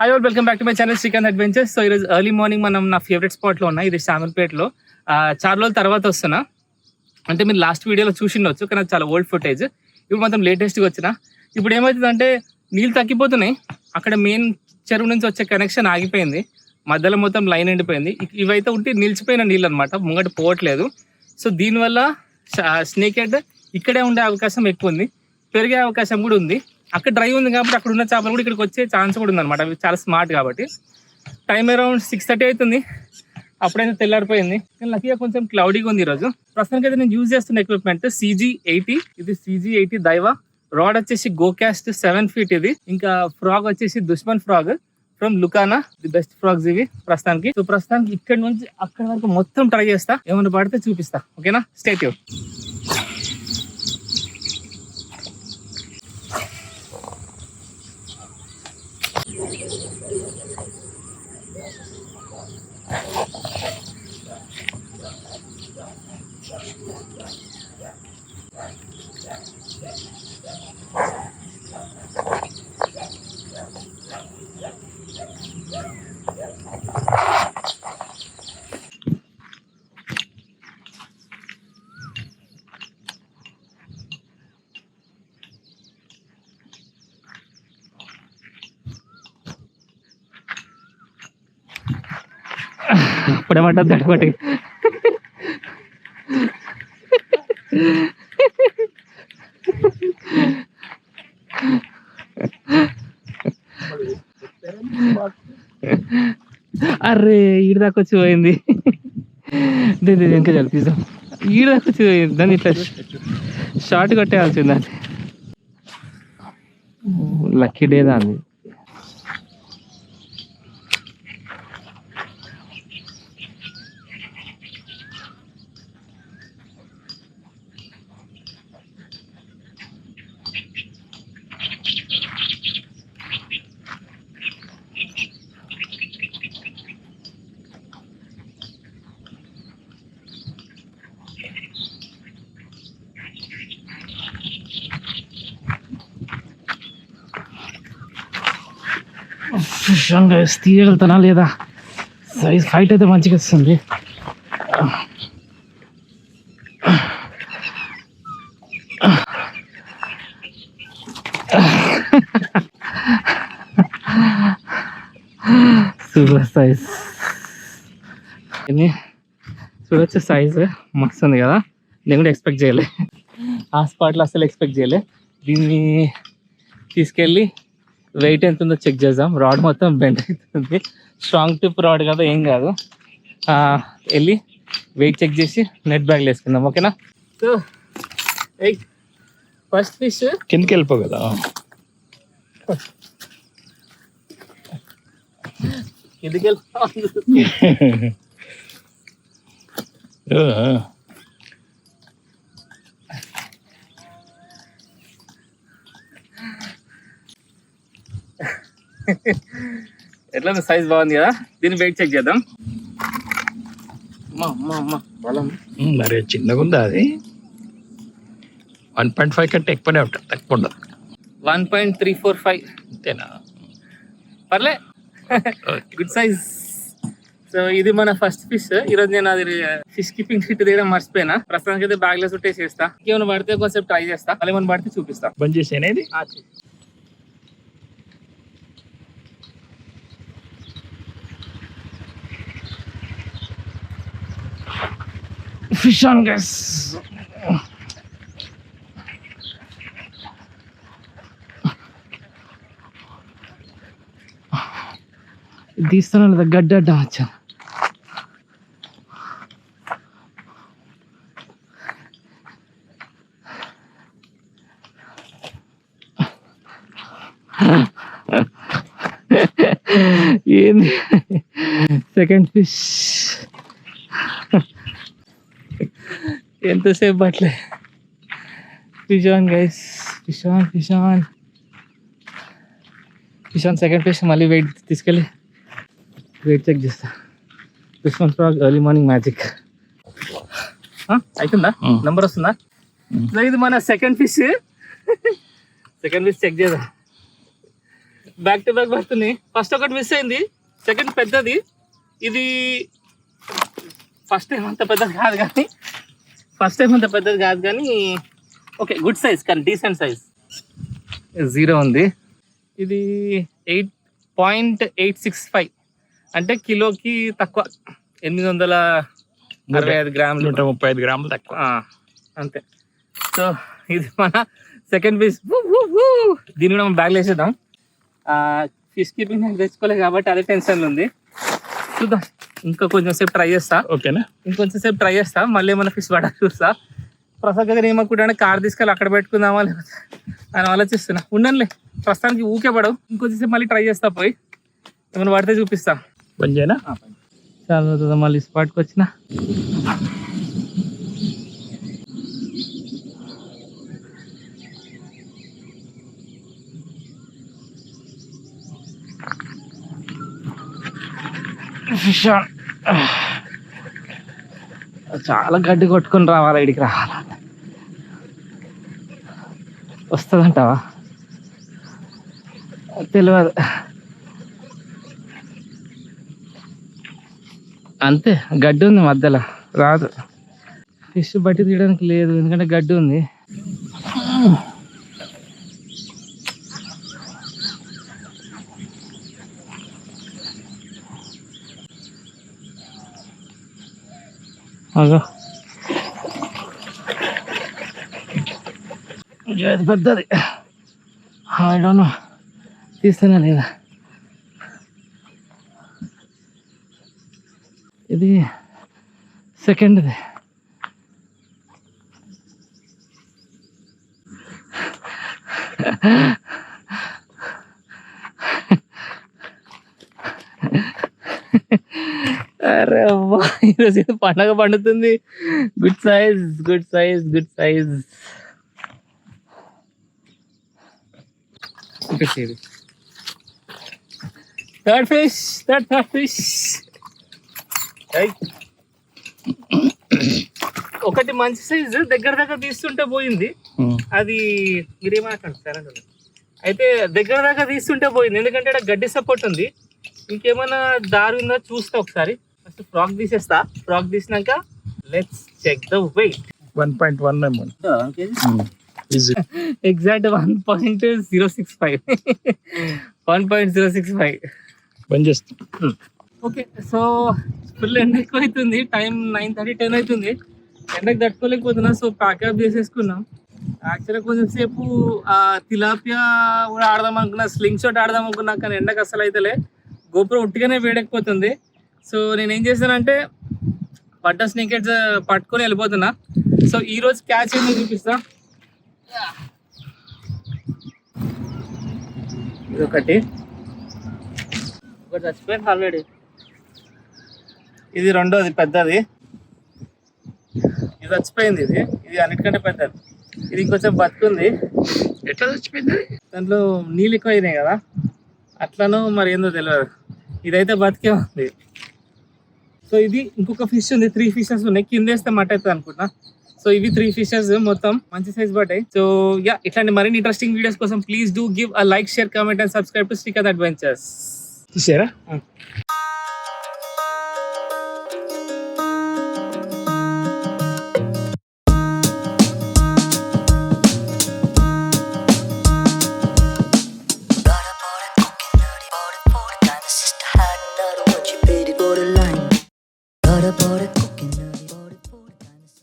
Hi all, welcome back to my channel Srikanth adventures. So ఈరోజు early morning మనం నా favourite స్పాట్లో ఉన్నా, ఇది శామల్పేటలో. చాలా రోజుల తర్వాత వస్తున్నా. అంటే మీరు లాస్ట్ వీడియోలో చూసిండొచ్చు, కానీ అది చాలా ఓల్డ్ ఫుటేజ్. ఇప్పుడు మొత్తం లేటెస్ట్గా వచ్చిన. ఇప్పుడు ఏమవుతుందంటే నీళ్ళు తగ్గిపోతున్నాయి. అక్కడ మెయిన్ చెరువు నుంచి వచ్చే కనెక్షన్ ఆగిపోయింది, మధ్యలో మొత్తం లైన్ ఎండిపోయింది. ఇవైతే ఉంటే నిలిచిపోయిన నీళ్ళు అనమాట, ముంగట పోవట్లేదు. సో దీనివల్ల స్నేక్ హెడ్ ఇక్కడే ఉండే అవకాశం ఎక్కువ ఉంది, పెరిగే అవకాశం కూడా ఉంది. అక్కడ డ్రై ఉంది కాబట్టి అక్కడ ఉన్న చేపలు కూడా ఇక్కడికి వచ్చే ఛాన్స్ కూడా ఉందన్నమాట. అవి చాలా స్మార్ట్ కాబట్టి. టైం అరౌండ్ 6:30 అవుతుంది, అప్పుడైతే తెల్లారిపోయింది. కానీ లక్కీగా కొంచెం క్లౌడీగా ఉంది ఈరోజు. ప్రస్తుతానికి అయితే నేను యూజ్ చేస్తున్న ఎక్విప్మెంట్ CG80. ఇది CG80 దైవా. రాడ్ వచ్చేసి గోకాస్ట్ 7 feet ఇది. ఇంకా ఫ్రాగ్ వచ్చేసి దుష్మన్ ఫ్రాగ్ ఫ్రమ్ లుకానా, ది బెస్ట్ ఫ్రాగ్స్ ఇవి ప్రస్తుతానికి. సో ప్రస్తుతానికి ఇక్కడ నుంచి అక్కడ వరకు మొత్తం ట్రై చేస్తా, ఏమైనా పడితే చూపిస్తా. ఓకేనా, స్టే ట్యూన్. ఇప్పుడేమంటారు దడపటి అరే ఈడ దాకా వచ్చి పోయింది. ఇంకా చదివిస్తాం. ఈడ దాకా వచ్చి పోయింది, దాన్ని ఇట్లా షార్ట్ కొట్టేయాల్సిందండి. లక్కీ డే దాన్ని. తీయగలుగుతానా లేదా? సైజ్ ఫైట్ అయితే మంచిగా వస్తుంది. Super size. చూడొచ్చు, సైజ్ మస్తు ఉంది కదా. నేను కూడా ఎక్స్పెక్ట్ చేయలే, ఆ స్పాట్లో అసలు ఎక్స్పెక్ట్ చేయలే. దీన్ని తీసుకెళ్ళి వెయిట్ ఎంత ఉందో చెక్ చేద్దాం. రాడ్ మొత్తం బెండ్ అవుతుంది, స్ట్రాంగ్ టిప్ రాడ్ కదా, ఏం కాదు. వెళ్ళి వెయిట్ చెక్ చేసి నెట్ బ్యాగ్లో వేసుకుందాం. ఓకేనా? సో ఫస్ట్ ఫిష్ కిందకి వెళ్ళిపో కదా. కిందకి వెళ్ళిపో. ఎట్లా సైజ్ బాగుంది కదా. దీన్ని వెయిట్ చెక్ చేద్దాం. మరి చిన్నగా ఉందా అది? 1.5 కంటే ఎక్కువనే ఉంటుంది, తక్కువ ఉండదు. 1.345 అంతేనా? పర్లే, గుడ్ సైజ్. సో ఇది మన ఫస్ట్ ఫిష్. ఈరోజు నేను అది ఫిష్ కీపింగ్ కిట్ దగ్గర మర్చిపోయినా. ప్రస్తుతానికి అయితే బ్యాగ్ లో చుట్టేసి వేస్తా. ఏమైనా పడితే కొంచెం ట్రై చేస్తా, మళ్ళీ ఏమైనా పడితే చూపిస్తా. బంద్ చేసేది ఫిష్ ఆన్ గైస్. తీస్తాను లేదా గడ్డ వచ్చా. ఏంది సెకండ్ ఫిష్. ఎంతసేపు పట్లే. Fish on guys, fish on, fish on, fish on. Second fish. మళ్ళీ వెయిట్ తీసుకెళ్ళి వెయిట్ చెక్ చేస్తా. దుష్మన్ ఫ్రాగ్ ఎర్లీ మార్నింగ్ మ్యాజిక్. అవుతుందా? నెంబర్ వస్తుందా? ఇది మన second fish. Second fish check చేద్దాం. బ్యాక్ టు బ్యాక్ పడుతున్నాయి. ఫస్ట్ ఒకటి మిస్ అయింది, సెకండ్ పెద్దది. ఇది ఫస్ట్ టైం అంత పెద్దది కాదు కానీ ఓకే, గుడ్ సైజ్ కానీ డీసెంట్ సైజ్. 0 ఉంది. ఇది 8.865 అంటే కిలోకి తక్కువ, 865 గ్రాములు, 135 గ్రాములు తక్కువ అంతే. సో ఇది మన సెకండ్ పీస్. దీన్ని కూడా మనం బ్యాగ్లో వేసేద్దాం. ఫిష్ కీపింగ్ నేను తెచ్చుకోలేదు కాబట్టి అదే టెన్షన్లో ఉంది. చూద్దాం, ఇంకా కొంచెం సేపు ట్రై చేస్తా. ఓకేనా? ఇంకొంచెం సేపు ట్రై చేస్తా, మళ్ళీ ఏమైనా ఫిష్ పడా చూస్తా. ప్రసాద్ దగ్గర ఏమనుకుంటా, కార్ తీసుకెళ్ళి అక్కడ పెట్టుకుందామా లేకపోతే అని ఆలోచిస్తున్నా. ఉండనులే, ప్రస్తుతానికి ఊకే పడవు. ఇంకొంచెం సేపు మళ్ళీ ట్రై చేస్తా, పోయి ఏమైనా పడితే చూపిస్తా. బంజేనా? చాలా అవుతుందా మళ్ళీ స్పాట్కి వచ్చిన. చాలా గడ్డి కొట్టుకొని రావాలి, ఇడికి రావాలి. వస్తుందంటావా తెలియదు, అంతే. గడ్డి ఉంది మధ్యలో, రాదు. ఫిష్ బట్టి తీయడానికి లేదు, ఎందుకంటే గడ్డి ఉంది. అదో ఇది పెద్దది, ఐ డోంట్ నో తీస్తానా లేదా. ఇది సెకండ్ది. అరే అవ్వా, ఈరోజు పండగ పండుతుంది. Good size. Third fish. ఒకటి మంచి సైజ్ దగ్గర తీస్తుంటే పోయింది. అది మీరేమనకండి సరే. అయితే దగ్గర తీస్తుంటే పోయింది, ఎందుకంటే ఇక్కడ గడ్డి సపోర్ట్ ఉంది. ఇంకేమైనా దారి ఉందో చూస్తా ఒకసారి. ఫస్ట్ ఫ్రాక్ తీసేస్తా. ఫ్రాక్ తీసినాక let's check the weight. 1.1 exact 1.065. 1.065 బంద్ చేస్తా. ఓకే, సో ఫుల్ ఎండ ఎక్కువ అవుతుంది. టైం 9:30, 10 అవుతుంది. ఎండకి తట్టుకోలేకపోతున్నా. సో ప్యాకప్ చేసేసుకున్నాం. యాక్చువల్గా కొంచెం సేపు తిలాపియా కూడా ఆడదాం అనుకున్నా, స్లింగ్ షాట్ ఆడదాం అనుకున్నా, కానీ ఎండకు అసలు అయితేలే. గోపురం ఉట్టిగానే వేడెక్కిపోతుంది. సో నేను ఏం చేశానంటే పడ్డ స్నేకెట్స్ పట్టుకొని వెళ్ళిపోతున్నా. సో ఈరోజు క్యాచ్ ఏందో చూపిస్తా. ఇది ఒకటి చచ్చిపోయింది ఆల్రెడీ. ఇది రెండోది పెద్దది, ఇది చచ్చిపోయింది. ఇది అన్నిటికంటే పెద్దది. ఇది ఇంకొంచెం బతుకుంది. ఎట్లా చచ్చిపోయింది? దాంట్లో నీళ్ళు ఎక్కువ అయినాయి కదా, అట్లనో మరి ఏందో తెలియదు. ఇదైతే బతికే ఉంది. సో ఇది ఇంకొక ఫిష్ ఉంది. 3 ఫిషెస్ ఉన్నాయి. కింద వేస్తే మట్ అవుతుంది అనుకుంటా. సో ఇవి 3 ఫిషెస్ మొత్తం మంచి సైజ్ పడ్డాయి. సో యా, ఇట్లాంటి మరిన్ని ఇంట్రెస్టింగ్ వీడియోస్ కోసం please do give a like, share, comment and subscribe to Srikanth adventures. చూసారా?